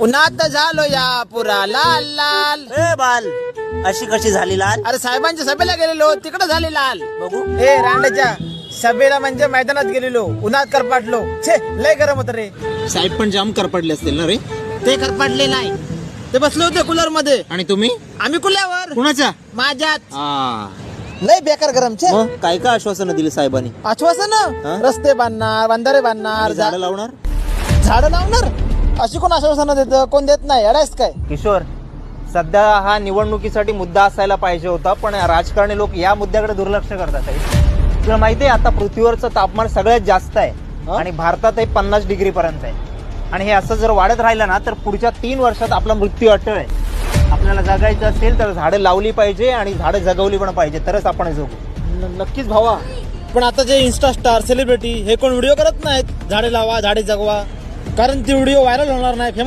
उन्हात झालो या पुरा लाल लाल. ए बाल, अशी कशी झाली लाल? अरे साहेबांच्या सभेला गेलेलो तिकडे झाले लाल. बघू. ए रांडाच्या सभेला म्हणजे मैदानात गेलेलो उन्हात करपाटलो. छे लय गरम होत रे. साहेब पण जाम करपडले असतील ना रे. ते करपाटले नाही, ते बसले होते कूलर मध्ये. आणि तुम्ही आम्ही कुल्यावर कुणाच्या? माझ्यात. हा. लय बेकार गरम. छे मग काय काय आश्वासनं दिली साहेबांनी? आश्वासन हा? रस्ते बांधणार, बंधारे बांधणार, झाडं लावणार? झाडं लावणार. अशी कोण आश्वासन देत? कोण देत नाही. अडायस काय? किशोर, सध्या हा निवडणुकीसाठी मुद्दा असायला पाहिजे होता, पण राजकारणी लोक या मुद्द्याकडे दुर्लक्ष करतात आहे. तुला माहिती आहे आता पृथ्वीवरचं तापमान सगळ्यात जास्त आहे आणि भारतातही 50 डिग्री पर्यंत आहे. आणि हे असं जर वाढत राहिलं ना तर पुढच्या 3 वर्षात आपला मृत्यू अटळ आहे. आपल्याला जगायचं असेल तर झाडं लावली पाहिजे आणि झाडं जगवली पण पाहिजे, तरच आपण जगू. नक्कीच भावा. पण आता जे इन्स्टा स्टार सेलिब्रिटी हे कोण व्हिडिओ करत नाहीत झाडे लावा झाडे जगवा, कारण ती व्हिडिओ व्हायरल होणार नाही, फेमस